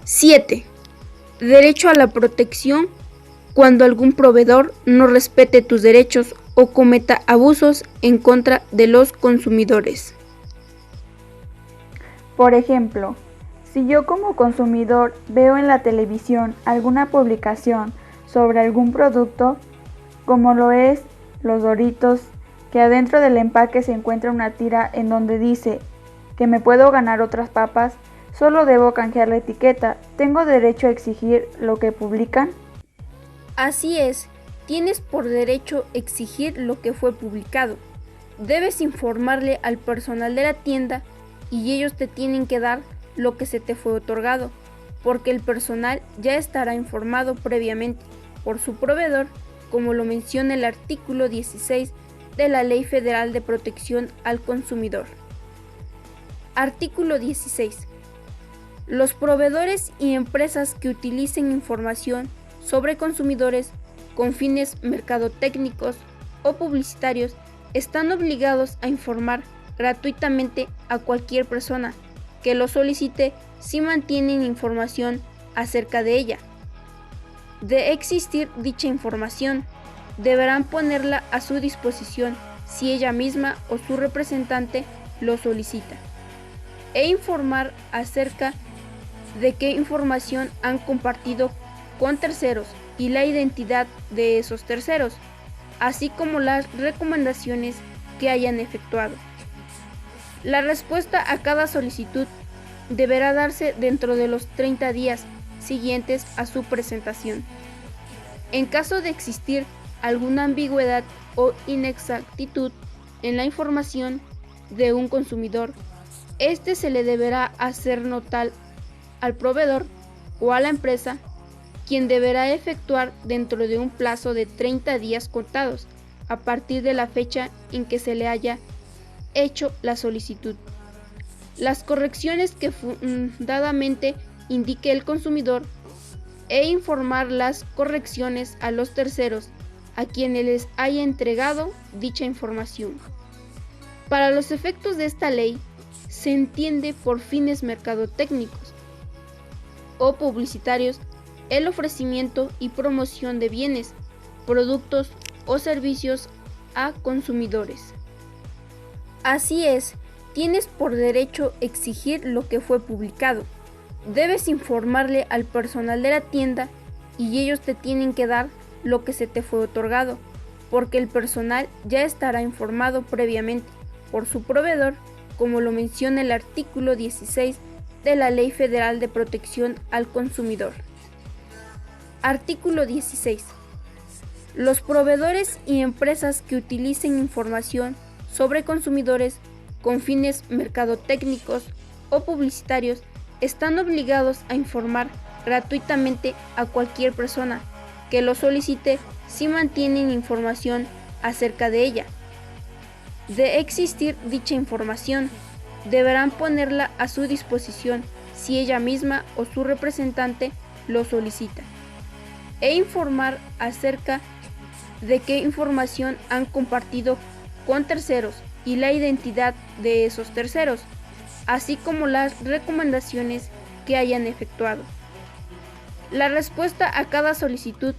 7. Derecho a la protección cuando algún proveedor no respete tus derechos o cometa abusos en contra de los consumidores. Por ejemplo, si yo como consumidor veo en la televisión alguna publicación sobre algún producto, como lo es los Doritos, que adentro del empaque se encuentra una tira en donde dice que me puedo ganar otras papas, solo debo canjear la etiqueta. ¿Tengo derecho a exigir lo que publican? Así es, tienes por derecho exigir lo que fue publicado. Debes informarle al personal de la tienda y ellos te tienen que dar lo que se te fue otorgado, porque el personal ya estará informado previamente por su proveedor, como lo menciona el artículo 16 de la Ley Federal de Protección al Consumidor. Artículo 16. Los proveedores y empresas que utilicen información sobre consumidores con fines mercadotécnicos o publicitarios están obligados a informar gratuitamente a cualquier persona que lo solicite si mantienen información acerca de ella. De existir dicha información, deberán ponerla a su disposición si ella misma o su representante lo solicita, e informar acerca de qué información han compartido con terceros y la identidad de esos terceros, así como las recomendaciones que hayan efectuado. La respuesta a cada solicitud deberá darse dentro de los 30 días siguientes a su presentación. En caso de existir alguna ambigüedad o inexactitud en la información de un consumidor, este se le deberá hacer notar al proveedor o a la empresa, quien deberá efectuar dentro de un plazo de 30 días contados a partir de la fecha en que se le haya hecho la solicitud las correcciones que fundadamente indique el consumidor e informar las correcciones a los terceros a quienes les haya entregado dicha información. Para los efectos de esta ley, se entiende por fines mercadotécnicos o publicitarios el ofrecimiento y promoción de bienes, productos o servicios a consumidores. Así es, tienes por derecho exigir lo que fue publicado. Debes informarle al personal de la tienda y ellos te tienen que dar lo que se te fue otorgado, porque el personal ya estará informado previamente por su proveedor, como lo menciona el artículo 16 de la Ley Federal de Protección al Consumidor. Artículo 16. Los proveedores y empresas que utilicen información sobre consumidores con fines mercadotécnicos o publicitarios están obligados a informar gratuitamente a cualquier persona que lo solicite si mantienen información acerca de ella. De existir dicha información, deberán ponerla a su disposición si ella misma o su representante lo solicita, e informar acerca de qué información han compartido con terceros y la identidad de esos terceros, así como las recomendaciones que hayan efectuado. La respuesta a cada solicitud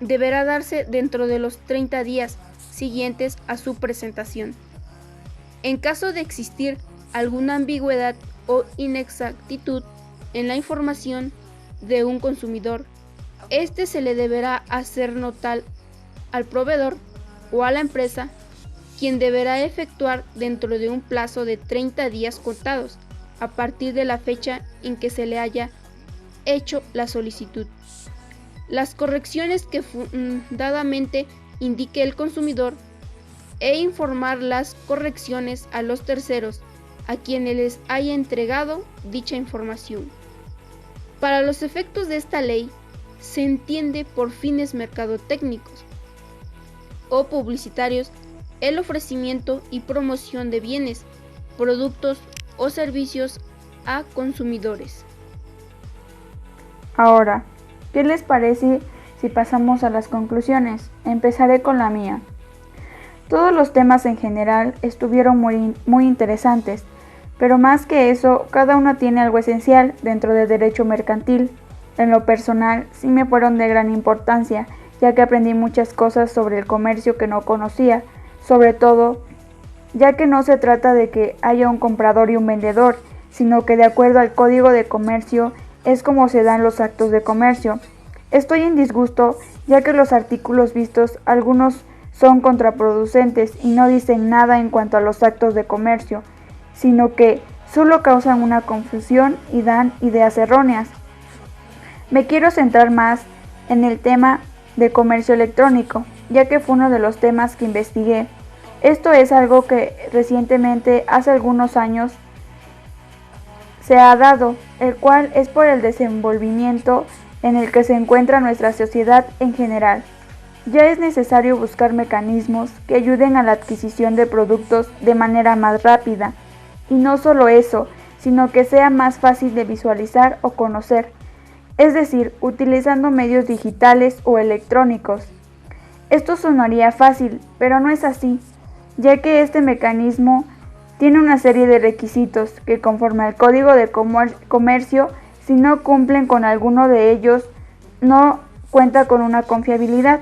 deberá darse dentro de los 30 días siguientes a su presentación. En caso de existir alguna ambigüedad o inexactitud en la información de un consumidor, este se le deberá hacer notar al proveedor o a la empresa, quien deberá efectuar dentro de un plazo de 30 días contados a partir de la fecha en que se le haya hecho la solicitud las correcciones que fundadamente indique el consumidor e informar las correcciones a los terceros a quienes les haya entregado dicha información. Para los efectos de esta ley, se entiende por fines mercadotécnicos o publicitarios el ofrecimiento y promoción de bienes, productos o servicios a consumidores. Ahora, ¿qué les parece si pasamos a las conclusiones? Empezaré con la mía. Todos los temas en general estuvieron muy interesantes, pero más que eso, cada uno tiene algo esencial dentro del derecho mercantil. En lo personal, sí me fueron de gran importancia, ya que aprendí muchas cosas sobre el comercio que no conocía, sobre todo, ya que no se trata de que haya un comprador y un vendedor, sino que de acuerdo al Código de Comercio es como se dan los actos de comercio. Estoy en disgusto, ya que los artículos vistos, algunos son contraproducentes y no dicen nada en cuanto a los actos de comercio, sino que solo causan una confusión y dan ideas erróneas. Me quiero centrar más en el tema de comercio electrónico, ya que fue uno de los temas que investigué. Esto es algo que recientemente, hace algunos años, se ha dado, el cual es por el desenvolvimiento en el que se encuentra nuestra sociedad en general. Ya es necesario buscar mecanismos que ayuden a la adquisición de productos de manera más rápida, y no solo eso, sino que sea más fácil de visualizar o conocer, es decir, utilizando medios digitales o electrónicos. Esto sonaría fácil, pero no es así, ya que este mecanismo tiene una serie de requisitos que, conforme al Código de Comercio, si no cumplen con alguno de ellos, no cuenta con una confiabilidad.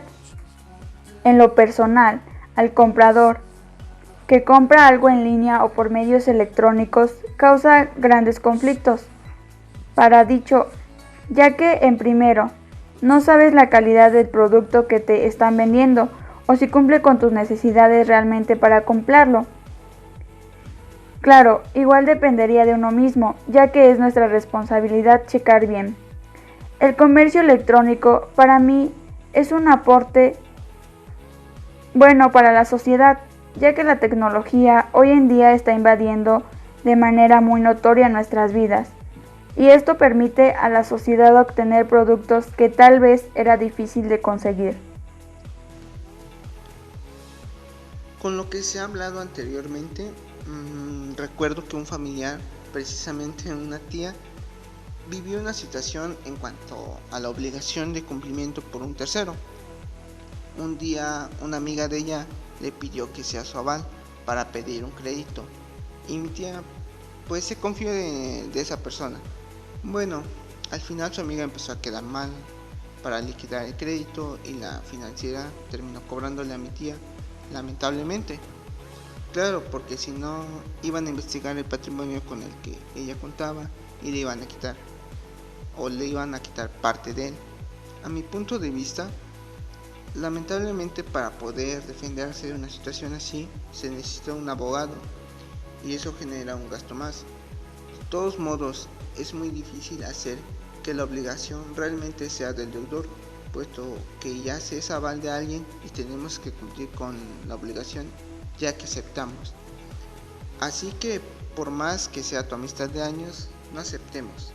En lo personal, al comprador que compra algo en línea o por medios electrónicos causa grandes conflictos para dicho, ya que en primero, no sabes la calidad del producto que te están vendiendo o si cumple con tus necesidades realmente para comprarlo. Claro, igual dependería de uno mismo, ya que es nuestra responsabilidad checar bien. El comercio electrónico para mí es un aporte bueno para la sociedad, ya que la tecnología hoy en día está invadiendo de manera muy notoria nuestras vidas, y esto permite a la sociedad obtener productos que tal vez era difícil de conseguir. Con lo que se ha hablado anteriormente, recuerdo que un familiar, precisamente una tía, vivió una situación en cuanto a la obligación de cumplimiento por un tercero. Un día una amiga de ella le pidió que sea su aval para pedir un crédito y mi tía pues se confió de esa persona. Bueno, al final su amiga empezó a quedar mal para liquidar el crédito y la financiera terminó cobrándole a mi tía, lamentablemente. Claro, porque si no iban a investigar el patrimonio con el que ella contaba y le iban a quitar, o le iban a quitar parte de él. A mi punto de vista, lamentablemente para poder defenderse de una situación así se necesita un abogado y eso genera un gasto más. De todos modos, es muy difícil hacer que la obligación realmente sea del deudor, puesto que ya se es aval de alguien y tenemos que cumplir con la obligación ya que aceptamos. Así que por más que sea tu amistad de años, no aceptemos.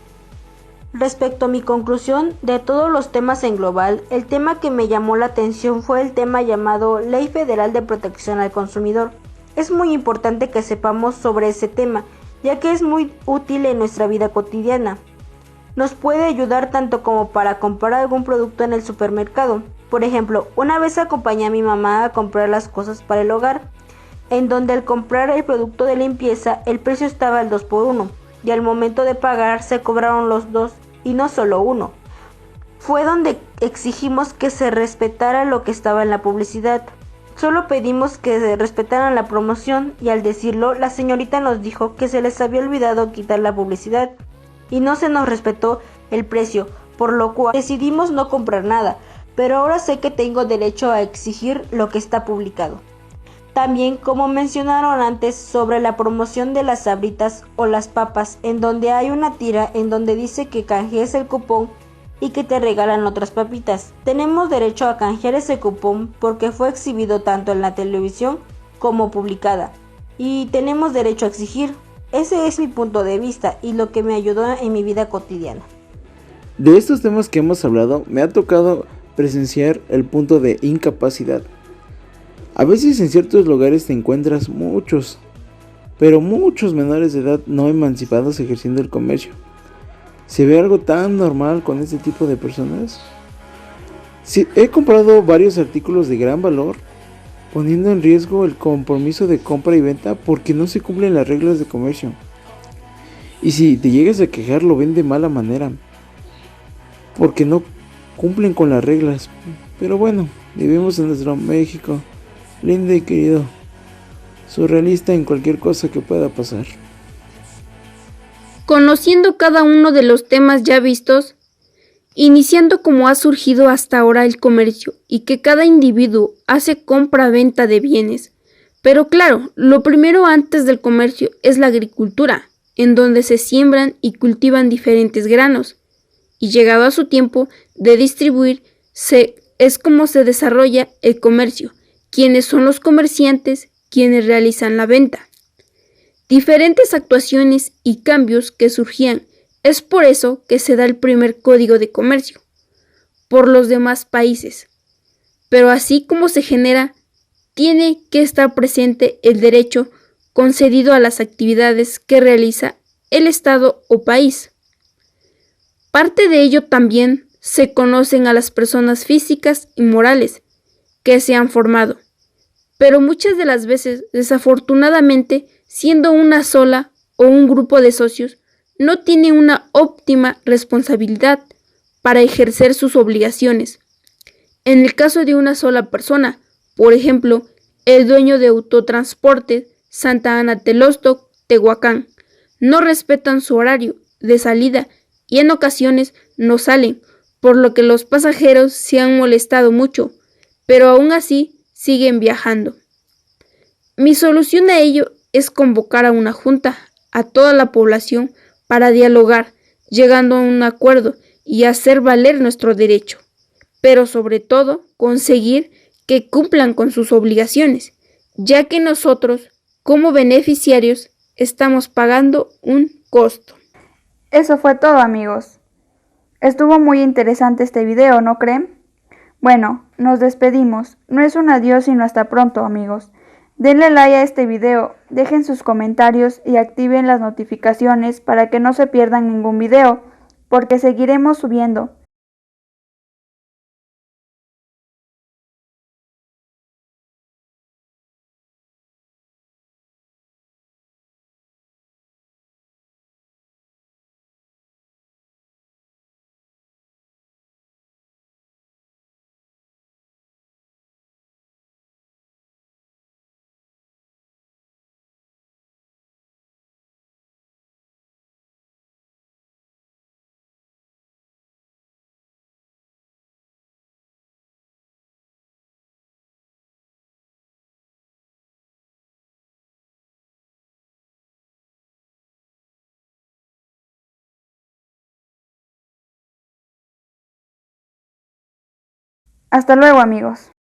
Respecto a mi conclusión de todos los temas en global, el tema que me llamó la atención fue el tema llamado Ley Federal de Protección al Consumidor. Es muy importante que sepamos sobre ese tema, ya que es muy útil en nuestra vida cotidiana. Nos puede ayudar tanto como para comprar algún producto en el supermercado. Por ejemplo, una vez acompañé a mi mamá a comprar las cosas para el hogar, en donde al comprar el producto de limpieza el precio estaba al 2x1 y al momento de pagar se cobraron los dos y no solo uno. Fue donde exigimos que se respetara lo que estaba en la publicidad. Solo pedimos que respetaran la promoción y al decirlo la señorita nos dijo que se les había olvidado quitar la publicidad y no se nos respetó el precio, por lo cual decidimos no comprar nada, pero ahora sé que tengo derecho a exigir lo que está publicado. También, como mencionaron antes, sobre la promoción de las sabritas o las papas, en donde hay una tira en donde dice que canjees el cupón y que te regalan otras papitas. Tenemos derecho a canjear ese cupón porque fue exhibido tanto en la televisión como publicada. Y tenemos derecho a exigir. Ese es mi punto de vista y lo que me ayudó en mi vida cotidiana. De estos temas que hemos hablado, me ha tocado presenciar el punto de incapacidad. A veces en ciertos lugares te encuentras muchos menores de edad no emancipados ejerciendo el comercio. ¿Se ve algo tan normal con este tipo de personas? Sí, he comprado varios artículos de gran valor, poniendo en riesgo el compromiso de compra y venta porque no se cumplen las reglas de comercio. Y si te llegas a quejar, lo ven de mala manera, porque no cumplen con las reglas. Pero bueno, vivimos en nuestro México lindo y querido, surrealista en cualquier cosa que pueda pasar. Conociendo cada uno de los temas ya vistos, iniciando como ha surgido hasta ahora el comercio y que cada individuo hace compra-venta de bienes. Pero claro, lo primero antes del comercio es la agricultura, en donde se siembran y cultivan diferentes granos. Y llegado a su tiempo de distribuir, es como se desarrolla el comercio, quienes son los comerciantes, quienes realizan la venta. Diferentes actuaciones y cambios que surgían. Es por eso que se da el primer código de comercio por los demás países. Pero así como se genera, tiene que estar presente el derecho concedido a las actividades que realiza el Estado o país. Parte de ello también se conocen a las personas físicas y morales que se han formado, pero muchas de las veces, desafortunadamente, siendo una sola o un grupo de socios, no tiene una óptima responsabilidad para ejercer sus obligaciones. En el caso de una sola persona, por ejemplo, el dueño de Autotransporte Santa Ana Telostoc, Tehuacán, no respetan su horario de salida y en ocasiones no salen, por lo que los pasajeros se han molestado mucho, pero aún así siguen viajando. Mi solución a ello es convocar a una junta a toda la población para dialogar, llegando a un acuerdo y hacer valer nuestro derecho, pero sobre todo conseguir que cumplan con sus obligaciones, ya que nosotros, como beneficiarios, estamos pagando un costo. Eso fue todo, amigos. Estuvo muy interesante este video, ¿no creen? Bueno, nos despedimos. No es un adiós sino hasta pronto, amigos. Denle like a este video, dejen sus comentarios y activen las notificaciones para que no se pierdan ningún video, porque seguiremos subiendo. Hasta luego, amigos.